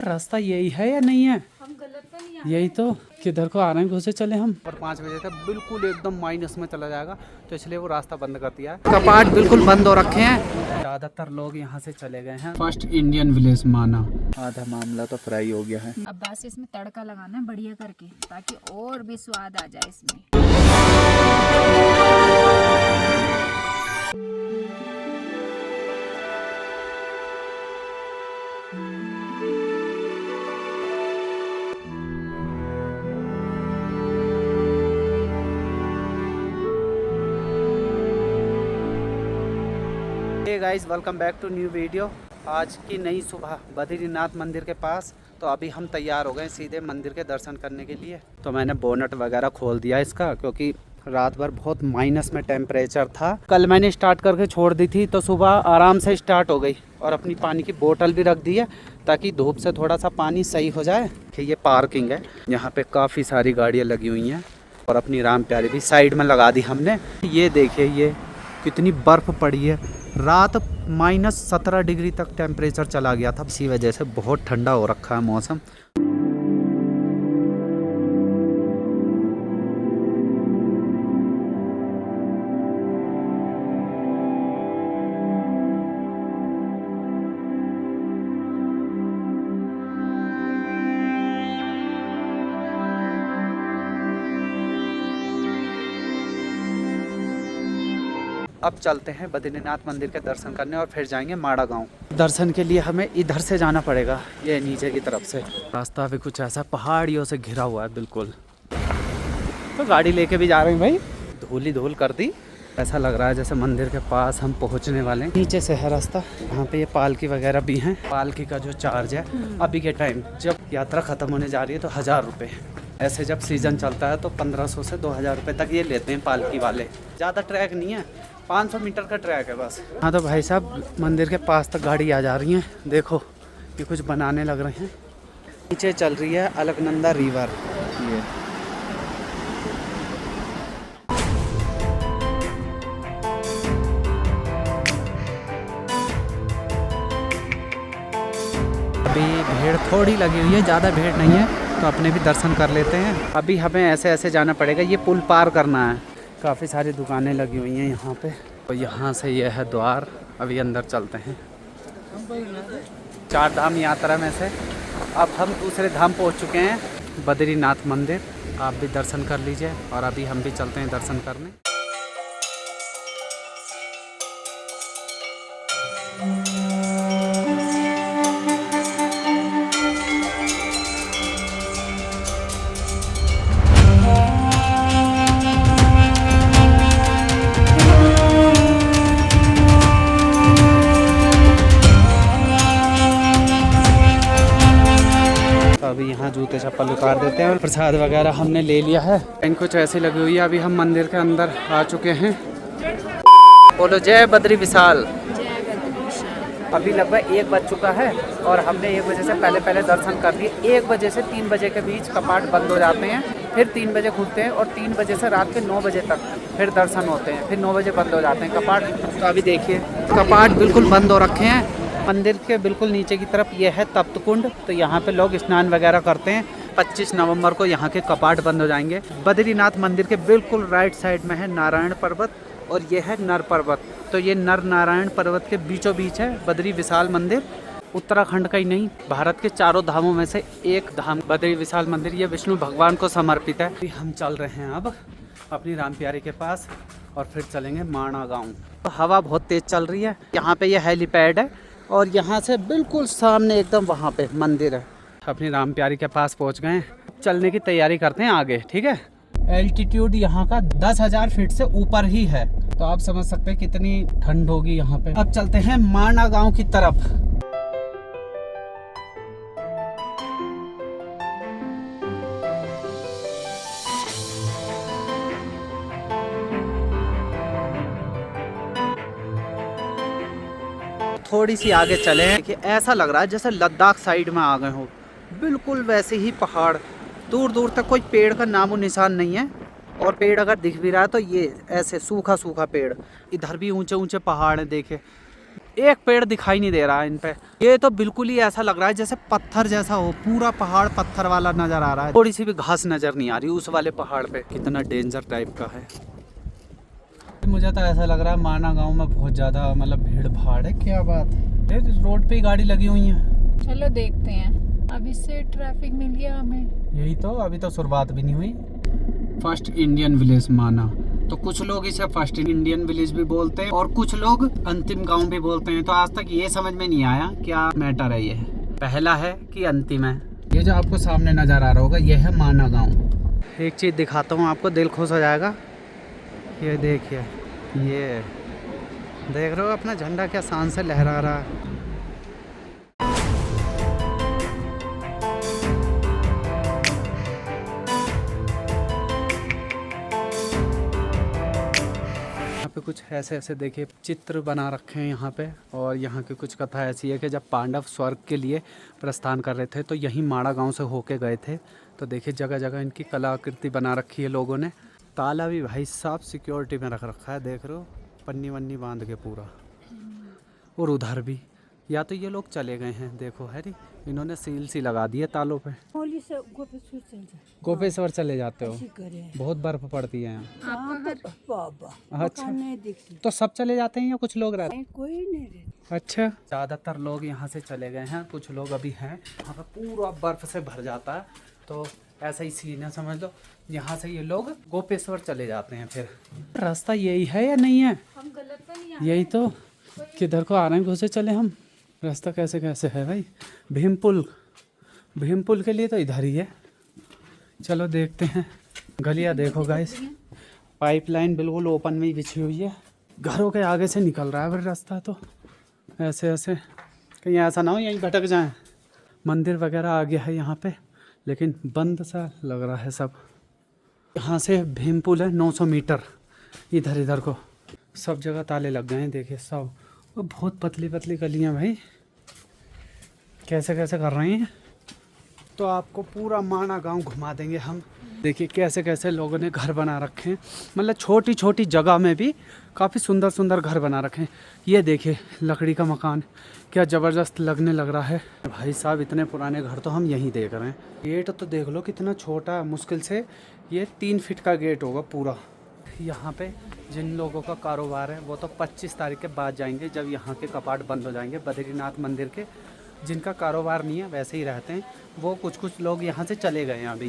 रास्ता यही है या नहीं है? हम गलत तो नहीं आ यही तो, किधर को आ रहे हैं, घुसे चले हम। और 5 बजे तक बिल्कुल एकदम माइनस में चला जाएगा, तो इसलिए वो रास्ता बंद कर दिया है। कपाट बिल्कुल बंद हो रखे हैं, ज्यादातर लोग यहाँ से चले गए हैं। फर्स्ट इंडियन विलेज माना, आधा मामला तो फ्राई हो गया है। अब बस इसमें तड़का लगाना है बढ़िया करके, ताकि और भी स्वाद आ जाए इसमें। Hey guys, welcome back to new video. आज की नई सुबह बद्रीनाथ मंदिर के पास। तो अभी हम तैयार हो गए सीधे मंदिर के दर्शन करने के लिए। तो मैंने बोनट वगैरह खोल दिया इसका, क्योंकि रात भर बहुत माइनस में टेम्परेचर था। कल मैंने स्टार्ट करके छोड़ दी थी, तो सुबह आराम से स्टार्ट हो गई। और अपनी पानी की बोतल भी रख दी है, ताकि धूप से थोड़ा सा पानी सही हो जाए। ये पार्किंग है, यहाँ पे काफ़ी सारी गाड़ियाँ लगी हुई हैं। और अपनी राम प्यारी भी साइड में लगा दी हमने। ये देखिए, ये कितनी बर्फ़ पड़ी है। रात -17 डिग्री तक टेम्परेचर चला गया था, इसी वजह से बहुत ठंडा हो रखा है मौसम। अब चलते हैं बद्रीनाथ मंदिर के दर्शन करने और फिर जाएंगे माड़ा गांव। दर्शन के लिए हमें इधर से जाना पड़ेगा, ये नीचे की तरफ से। रास्ता भी कुछ ऐसा पहाड़ियों से घिरा हुआ है बिल्कुल। तो गाड़ी लेके भी जा रहे हैं भाई, धूल ही धूल कर दी। ऐसा लग रहा है जैसे मंदिर के पास हम पहुंचने वाले हैं। नीचे से है रास्ता, यहाँ पे ये पालकी वगैरह भी हैं। पालकी का जो चार्ज है अभी के टाइम, जब यात्रा ख़त्म होने जा रही है, तो 1000 रुपये। ऐसे जब सीज़न चलता है तो 1500 से 2000 रुपये तक ये लेते हैं पालकी वाले। ज़्यादा ट्रैक नहीं है, 500 मीटर का ट्रैक है बस। हाँ तो भाई साहब, मंदिर के पास तक गाड़ी आ जा रही है। देखो, ये कुछ बनाने लग रहे हैं। नीचे चल रही है अलकनंदा रिवर। ये अभी भीड़ थोड़ी लगी हुई है, ज़्यादा भीड़ नहीं है, तो अपने भी दर्शन कर लेते हैं। अभी हमें ऐसे ऐसे जाना पड़ेगा, ये पुल पार करना है। काफ़ी सारी दुकानें लगी हुई हैं यहाँ पे। तो यहाँ से ये है द्वार, अभी अंदर चलते हैं। 4 धाम यात्रा में से अब हम दूसरे धाम पहुँच चुके हैं, बद्रीनाथ मंदिर। आप भी दर्शन कर लीजिए, और अभी हम भी चलते हैं दर्शन करने। अभी यहाँ जूते चप्पल उतार देते हैं। और प्रसाद वगैरह हमने ले लिया है। इन कुछ ऐसी लगी हुई है। अभी हम मंदिर के अंदर आ चुके हैं। बोलो जय बद्री विशाल। अभी लगभग 1 बज चुका है, और हमने 1 बजे से पहले दर्शन कर लिए। 1 बजे से 3 बजे के बीच कपाट बंद हो जाते हैं, फिर 3 बजे खुलते हैं, और 3 बजे से रात के 9 बजे तक फिर दर्शन होते हैं। फिर 9 बजे बंद हो जाते हैं कपाट। तो अभी देखिए, कपाट बिल्कुल बंद हो रखे हैं। मंदिर के बिल्कुल नीचे की तरफ ये है तप्त कुंड, तो यहाँ पे लोग स्नान वगैरह करते हैं। 25 नवंबर को यहाँ के कपाट बंद हो जाएंगे। बद्रीनाथ मंदिर के बिल्कुल राइट साइड में है नारायण पर्वत, और ये है नर पर्वत। तो ये नर नारायण पर्वत के बीचों बीच है बद्री विशाल मंदिर। उत्तराखंड का ही नहीं, भारत के 4 धामों में से एक धाम बद्री विशाल मंदिर। ये विष्णु भगवान को समर्पित है। हम चल रहे हैं अब अपनी राम प्यारी के पास, और फिर चलेंगे माणा गाँव। तो हवा बहुत तेज़ चल रही है। यहाँ पे ये हेलीपैड है, और यहाँ से बिल्कुल सामने एकदम वहाँ पे मंदिर है। अपनी राम प्यारी के पास पहुँच गए, चलने की तैयारी करते हैं आगे, ठीक है। एल्टीट्यूड यहाँ का 10,000 फीट से ऊपर ही है, तो आप समझ सकते हैं कितनी ठंड होगी यहाँ पे। अब चलते हैं माणा गांव की तरफ। थोड़ी सी आगे चले हैं कि ऐसा लग रहा है जैसे लद्दाख साइड में आ गए हो। बिल्कुल वैसे ही पहाड़, दूर दूर तक कोई पेड़ का नामो निशान नहीं है। और पेड़ अगर दिख भी रहा है तो ये ऐसे सूखा सूखा पेड़। इधर भी ऊंचे ऊंचे पहाड़ हैं, देखे एक पेड़ दिखाई नहीं दे रहा है इन पे। ये तो बिल्कुल ही ऐसा लग रहा है जैसे पत्थर जैसा हो, पूरा पहाड़ पत्थर वाला नजर आ रहा है, थोड़ी सी भी घास नजर नहीं आ रही उस वाले पहाड़ पे। कितना डेंजर टाइप का है। मुझे तो ऐसा लग रहा है माना गांव में बहुत ज्यादा मतलब भीड़ भाड़ है। क्या बात है, रोड पे ही गाड़ी लगी हुई है। चलो देखते हैं, अब इससे ट्रैफिक मिल गया हमें। यही तो, अभी तो शुरुआत भी नहीं हुई। फर्स्ट इंडियन विलेज माना, तो कुछ लोग इसे फर्स्ट इंडियन विलेज भी बोलते हैं और कुछ लोग अंतिम गांव भी बोलते हैं। तो आज तक ये समझ में नहीं आया क्या मैटर है, ये पहला है कि अंतिम है। ये जो आपको सामने नजर आ रहा होगा ये है माना गांव। एक चीज दिखाता हूँ आपको, दिल खुश हो जाएगा। ये देखिए, ये देख रहे हो अपना झंडा क्या शान से लहरा रहा है। पे कुछ ऐसे ऐसे देखिए चित्र बना रखे हैं यहाँ पे। और यहाँ की कुछ कथा ऐसी है कि जब पांडव स्वर्ग के लिए प्रस्थान कर रहे थे तो यहीं माड़ा गांव से होके गए थे। तो देखिए जगह जगह इनकी कलाकृति बना रखी है लोगों ने। ताला भी भाई साहब सिक्योरिटी में रख रखा है, देख रहे हो, पन्नी वन्नी बांध के पूरा। और उधर भी, या तो ये लोग चले गए हैं, देखो है नी, इन्होंने सील सी लगा दी है तालों पे। गोपेश्वर चले जाते हो, बहुत बर्फ पड़ती है यहाँ। अच्छा, तो सब चले जाते हैं या कुछ लोग रहते हैं? कोई नहीं रहता। अच्छा, ज़्यादातर लोग यहाँ से चले गए हैं, कुछ लोग अभी हैं। यहाँ पर पूरा बर्फ से भर जाता है, तो ऐसा ही सीन है समझ लो। यहाँ से ये लोग गोपेश्वर चले जाते हैं। फिर रास्ता यही है या नहीं है? हम गलत तो नहीं यही तो, किधर को आ रहे हैं, घुसे चले हम। रास्ता कैसे कैसे है भाई? भीमपुल, भीमपुल के लिए तो इधर ही है। चलो देखते हैं। गलियाँ देखो गाइस, पाइपलाइन बिल्कुल ओपन में ही बिछी हुई है। घरों के आगे से निकल रहा है फिर रास्ता, तो ऐसे ऐसे कहीं ऐसा ना हो यहीं भटक जाएं। मंदिर वगैरह आ गया है यहाँ पे, लेकिन बंद सा लग रहा है सब। यहाँ से भीमपुल है 900 मीटर, इधर इधर को सब जगह ताले लग गए हैं, देखिए सब। और बहुत पतली पतली गलियाँ भाई, कैसे कैसे कर रहे हैं। तो आपको पूरा माना गांव घुमा देंगे हम। देखिए कैसे कैसे लोगों ने घर बना रखे हैं, मतलब छोटी छोटी जगह में भी काफ़ी सुंदर सुंदर घर बना रखे हैं। ये देखिए लकड़ी का मकान, क्या ज़बरदस्त लगने लग रहा है भाई साहब। इतने पुराने घर तो हम यहीं देख रहे हैं। गेट तो देख लो कितना छोटा, मुश्किल से ये 3 फीट का गेट होगा पूरा। यहाँ पे जिन लोगों का कारोबार है वो तो 25 तारीख के बाद जाएंगे, जब यहाँ के कपाट बंद हो जाएंगे बद्रीनाथ मंदिर के। जिनका कारोबार नहीं है वैसे ही रहते हैं, वो कुछ लोग यहाँ से चले गए हैं अभी,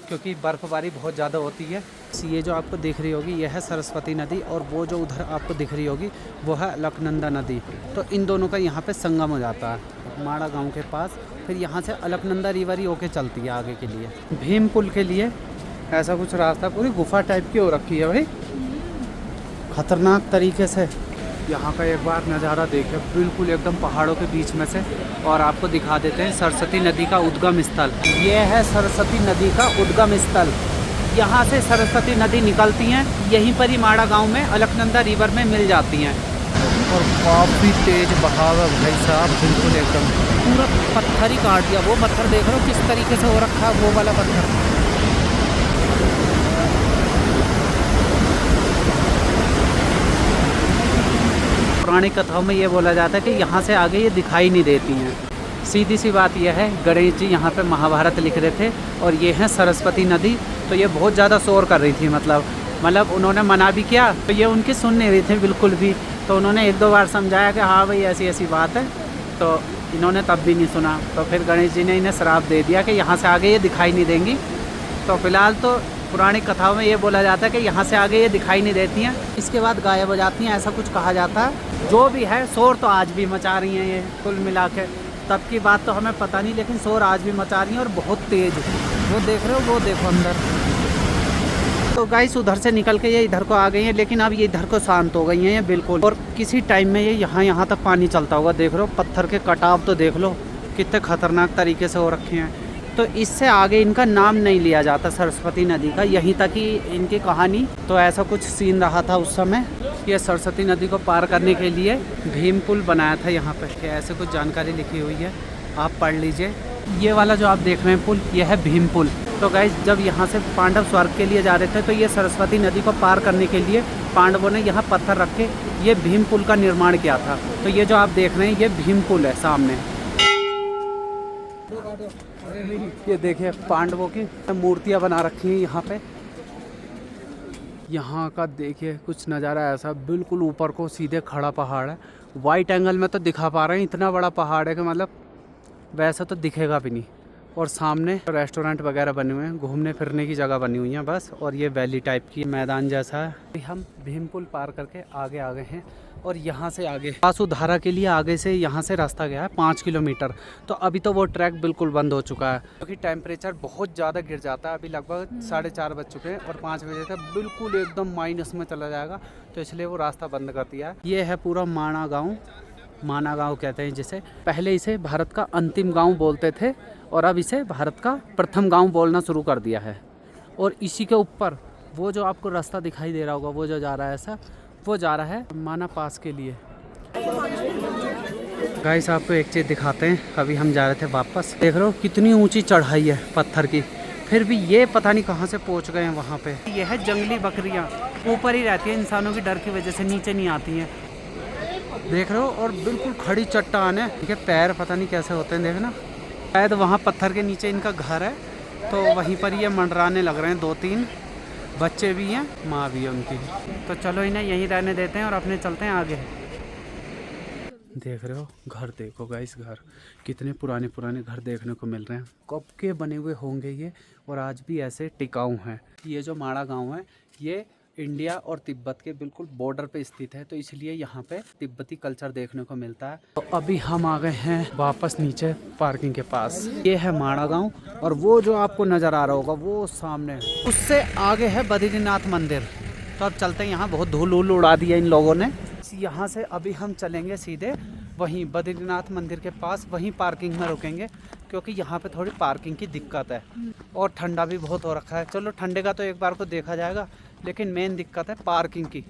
क्योंकि बर्फ़बारी बहुत ज़्यादा होती है। ये जो आपको दिख रही होगी यह है सरस्वती नदी, और वो जो उधर आपको दिख रही होगी वो है अलकनंदा नदी। तो इन दोनों का यहाँ पे संगम हो जाता है माड़ा गांव के पास। फिर यहाँ से अलकनंदा रिवर ही होके चलती है आगे के लिए। भीमपुल के लिए ऐसा कुछ रास्ता, पूरी गुफा टाइप की हो रखी है भाई, खतरनाक तरीके से। यहाँ का एक बार नज़ारा देखें, बिल्कुल एकदम पहाड़ों के बीच में से। और आपको दिखा देते हैं सरस्वती नदी का उद्गम स्थल। ये है सरस्वती नदी का उद्गम स्थल। यहाँ से सरस्वती नदी निकलती हैं, यहीं पर ही माड़ा गांव में अलकनंदा रिवर में मिल जाती हैं। और काफ़ी तेज़ बहाव है भाई साहब, बिल्कुल एकदम पूरा पत्थर ही काट दिया। वो पत्थर देख रहे हो किस तरीके से हो रखा है, वो वाला पत्थर। पुरानी कथाओं में ये बोला जाता है कि यहाँ से आगे ये दिखाई नहीं देती हैं। सीधी सी बात यह है, गणेश जी यहाँ पे महाभारत लिख रहे थे, और ये है सरस्वती नदी। तो ये बहुत ज़्यादा शोर कर रही थी, मतलब उन्होंने मना भी किया तो ये उनकी सुन नहीं रही थी बिल्कुल भी। तो उन्होंने 1-2 बार समझाया कि हाँ भाई ऐसी ऐसी बात है, तो इन्होंने तब भी नहीं सुना। तो फिर गणेश जी ने इन्हें श्राप दे दिया कि यहाँ से आगे ये दिखाई नहीं देंगी। तो फिलहाल तो पुरानी कथाओं में ये बोला जाता है कि यहाँ से आगे ये दिखाई नहीं देती हैं, इसके बाद गायब हो जाती हैं, ऐसा कुछ कहा जाता है। जो भी है, शोर तो आज भी मचा रही हैं ये कुल मिला के। तब की बात तो हमें पता नहीं, लेकिन शोर आज भी मचा रही हैं और बहुत तेज़। वो देख रहे हो, वो देखो अंदर। तो गाइस उधर से निकल के ये इधर को आ गई हैं, लेकिन अब ये इधर को शांत हो गई हैं ये बिल्कुल। और किसी टाइम में ये यहाँ तक पानी चलता होगा, देख रहे हो पत्थर के कटाव तो देख लो कितने खतरनाक तरीके से हो रखे हैं। तो इससे आगे इनका नाम नहीं लिया जाता सरस्वती नदी का, यहीं तक ही इनकी कहानी। तो ऐसा कुछ सीन रहा था उस समय। ये सरस्वती नदी को पार करने के लिए भीमपुल बनाया था यहाँ पे, ऐसे कुछ जानकारी लिखी हुई है, आप पढ़ लीजिए। ये वाला जो आप देख रहे हैं पुल, ये है भीमपुल। तो गाइस जब यहाँ से पांडव स्वर्ग के लिए जा रहे थे, तो ये सरस्वती नदी को पार करने के लिए पांडवों ने यहाँ पत्थर रख के ये भीम पुल का निर्माण किया था। तो ये जो आप देख रहे हैं ये भीम पुल है सामने। ये देखिए पांडवों की मूर्तियाँ बना रखी हैं यहाँ पे। यहाँ का देखिए कुछ नज़ारा ऐसा, बिल्कुल ऊपर को सीधे खड़ा पहाड़ है। वाइट एंगल में तो दिखा पा रहे हैं, इतना बड़ा पहाड़ है कि मतलब वैसा तो दिखेगा भी नहीं। और सामने रेस्टोरेंट वगैरह बने हुए हैं, घूमने फिरने की जगह बनी हुई है बस। और ये वैली टाइप की मैदान जैसा है। हम भीम पुल पार करके आगे आ गए हैं और यहाँ से आगे वासुधारा के लिए आगे से यहाँ से रास्ता गया है 5 किलोमीटर। तो अभी तो वो ट्रैक बिल्कुल बंद हो चुका है क्योंकि टेम्परेचर बहुत ज़्यादा गिर जाता है। अभी लगभग 4:30 बज चुके हैं और 5 बजे तक बिल्कुल एकदम माइनस में चला जाएगा, तो इसलिए वो रास्ता बंद कर दिया है। ये है पूरा माना गाँव, माना गाँव कहते हैं जिसे। पहले इसे भारत का अंतिम गाँव बोलते थे और अब इसे भारत का प्रथम गांव बोलना शुरू कर दिया है। और इसी के ऊपर वो जो आपको रास्ता दिखाई दे रहा होगा, वो जो जा रहा है ऐसा, वो जा रहा है माना पास के लिए। गाइस आपको एक चीज़ दिखाते हैं, अभी हम जा रहे थे वापस, देख रहे हो कितनी ऊंची चढ़ाई है पत्थर की, फिर भी ये पता नहीं कहाँ से पहुँच गए हैं वहाँ पे। ये है जंगली बकरियाँ, ऊपर ही रहती हैं, इंसानों की डर की वजह से नीचे नहीं आती हैं, देख रहे हो। और बिल्कुल खड़ी चट्टान है, इनके पैर पता नहीं कैसे होते हैं, देखना। शायद वहाँ पत्थर के नीचे इनका घर है, तो वहीं पर ये मंडराने लग रहे हैं। 2-3 बच्चे भी हैं, माँ भी है उनकी। तो चलो इन्हें यहीं रहने देते हैं और अपने चलते हैं आगे। देख रहे हो घर, देखो गाइस घर, कितने पुराने पुराने घर देखने को मिल रहे हैं। कब के बने हुए होंगे ये, और आज भी ऐसे टिकाऊ हैं। ये जो माड़ा गाँव है ये इंडिया और तिब्बत के बिल्कुल बॉर्डर पे स्थित है, तो इसलिए यहाँ पे तिब्बती कल्चर देखने को मिलता है। तो अभी हम आ गए हैं वापस नीचे पार्किंग के पास। ये है माड़ा गांव और वो जो आपको नज़र आ रहा होगा वो सामने, उससे आगे है बद्रीनाथ मंदिर। तो अब चलते हैं, यहाँ बहुत धूल उल उड़ा दिया इन लोगों ने। यहाँ से अभी हम चलेंगे सीधे वहीं बद्रीनाथ मंदिर के पास, वहीं पार्किंग में रुकेंगे क्योंकि यहाँ पे थोड़ी पार्किंग की दिक्कत है और ठंडा भी बहुत हो रखा है। चलो ठंडे का तो एक बार को देखा जाएगा, लेकिन मेन दिक्कत है पार्किंग की।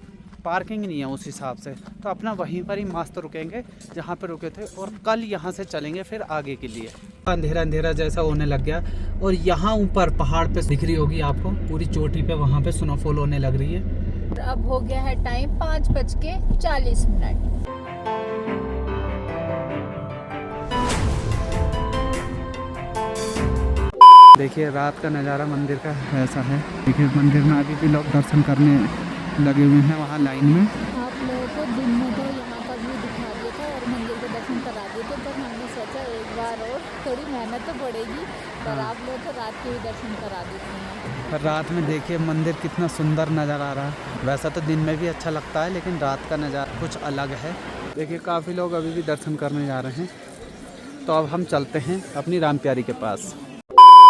पार्किंग नहीं है उस हिसाब से, तो अपना वहीं पर ही मस्त रुकेंगे जहाँ पर रुके थे, और कल यहाँ से चलेंगे फिर आगे के लिए। अंधेरा अंधेरा जैसा होने लग गया और यहाँ ऊपर पहाड़ पे दिख रही होगी आपको, पूरी चोटी पे वहाँ पे स्नोफॉल होने लग रही है। अब हो गया है टाइम 5:40। देखिए रात का नज़ारा मंदिर का ऐसा है। देखिए मंदिर में अभी भी लोग दर्शन करने लगे हुए हैं वहाँ लाइन में। आप लोगों को दिन में तो यहाँ का व्यू दिखा दिया था और मंदिर के दर्शन करा दिए थे, पर हमने सोचा एक बार और थोड़ी मेहनत तो पड़ेगी, पर आप लोग तो रात के भी दर्शन करा देते हैं। पर रात में देखिए मंदिर कितना सुंदर नज़र आ रहा है। वैसा तो दिन में भी अच्छा लगता है, लेकिन रात का नज़ारा कुछ अलग है। देखिए काफ़ी लोग अभी भी दर्शन करने जा रहे हैं। तो अब हम चलते हैं अपनी राम प्यारी के पास।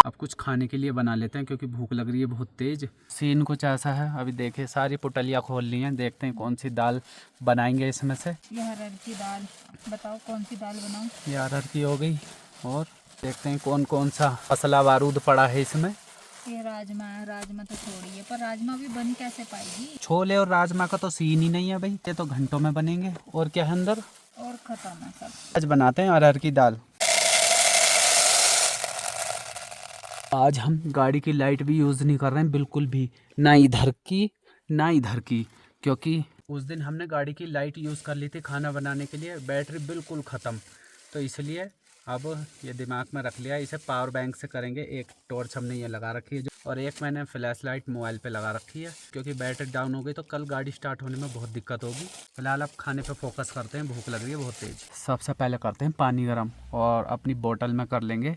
अब कुछ खाने के लिए बना लेते हैं क्योंकि भूख लग रही है बहुत तेज। सीन कुछ ऐसा है, अभी देखिए सारी पुटलियाँ खोल ली हैं, देखते हैं कौन सी दाल बनाएंगे इसमें से। ये अरहर की दाल, बताओ कौन सी दाल बनाऊं? ये अरहर की हो गई, और देखते हैं कौन कौन सा मसला बारूद पड़ा है इसमें। ये राजमा है, राजमा तो छोड़िए, पर राजमा भी बन कैसे पाएगी? छोले और राजमा का तो सीन ही नहीं है भाई, ये तो घंटों में बनेंगे। और क्या है अंदर, और खत्म है सब। आज बनाते हैं अरहर की दाल। आज हम गाड़ी की लाइट भी यूज़ नहीं कर रहे हैं बिल्कुल भी, ना इधर की ना इधर की, क्योंकि उस दिन हमने गाड़ी की लाइट यूज़ कर ली थी खाना बनाने के लिए, बैटरी बिल्कुल ख़त्म। तो इसलिए अब ये दिमाग में रख लिया, इसे पावर बैंक से करेंगे। एक टॉर्च हमने ये लगा रखी है और एक मैंने फ्लैश लाइट मोबाइल पे लगा रखी है, क्योंकि बैटरी डाउन हो गई तो कल गाड़ी स्टार्ट होने में बहुत दिक्कत होगी। फिलहाल अब खाने पे फोकस करते हैं, भूख लग रही है बहुत तेज़। सबसे पहले करते हैं पानी गर्म और अपनी बोतल में कर लेंगे।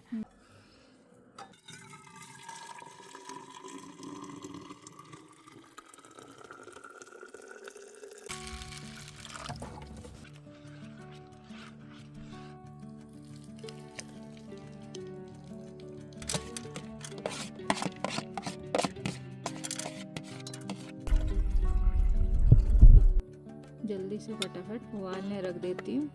जल्दी से फटाफट उबालने रख देती हूँ।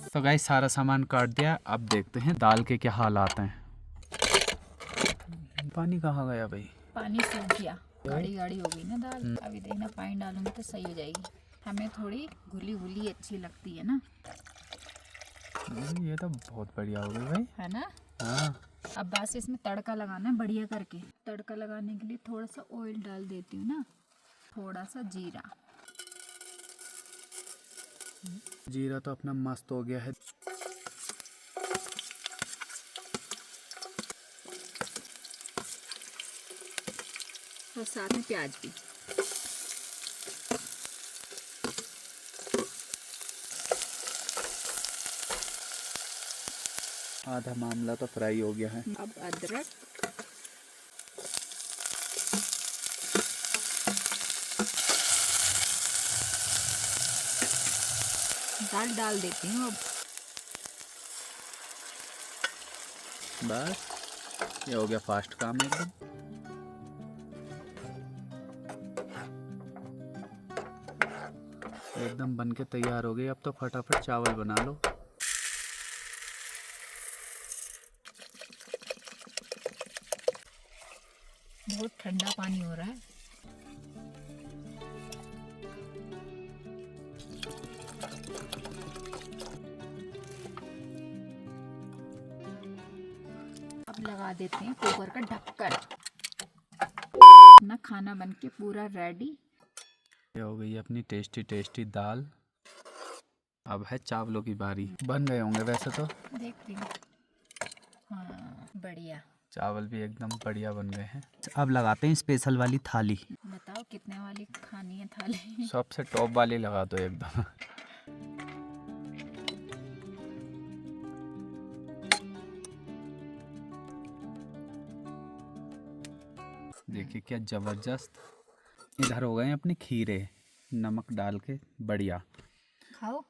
तो गाइस सारा सामान काट दिया, अब देखते हैं दाल के क्या हालात हैं। पानी कहाँ गया भाई? पानी सूख गया, गाढ़ी गाढ़ी हो गई ना दाल। अभी देखना पानी डालूंगी तो सही हो जाएगी। हमें थोड़ी घुली घुली अच्छी लगती है ना। ये तो बहुत बढ़िया हो गई भाई, है ना। हाँ। अब बस इसमें तड़का लगाना है बढ़िया करके। तड़का लगाने के लिए थोड़ा सा ऑयल डाल देती हूँ ना, थोड़ा सा जीरा। जीरा तो अपना मस्त हो गया है। और साथ में प्याज भी। आधा मामला तो फ्राई हो गया है। अब अदरक, दाल डाल देती हूँ। अब बस ये हो गया फास्ट काम एकदम। एकदम बन के तैयार हो गई। अब तो फटाफट चावल बना लो। बहुत ठंडा पानी हो रहा है। अब लगा देते हैं कुकर का ढक्कन। अपना खाना बनके पूरा रेडी। ये हो गई अपनी टेस्टी टेस्टी दाल। अब है चावलों की बारी। बन गए होंगे वैसे तो। देखती हूँ। हाँ बढ़िया। चावल भी एकदम बढ़िया बन गए हैं। अब लगाते हैं स्पेशल वाली थाली। बताओ कितने वाली खानी है थाली? सबसे टॉप वाली लगा दो एकदम। देखिए क्या जबरदस्त। इधर हो गए अपने खीरे, नमक डाल के बढ़िया। खाओ।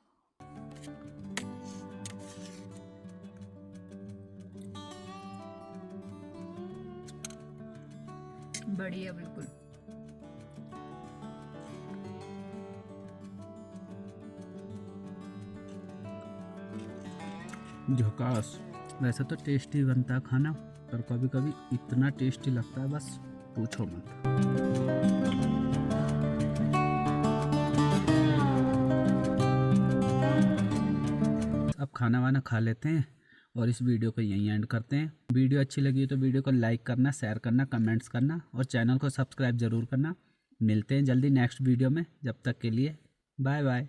बढ़िया बिल्कुल। झकास। वैसे तो टेस्टी बनता है खाना, पर कभी कभी इतना टेस्टी लगता है बस पूछो मत। अब खाना वाना खा लेते हैं और इस वीडियो को यहीं एंड करते हैं। वीडियो अच्छी लगी तो वीडियो को लाइक करना, शेयर करना, कमेंट्स करना और चैनल को सब्सक्राइब ज़रूर करना। मिलते हैं जल्दी नेक्स्ट वीडियो में। जब तक के लिए बाय बाय।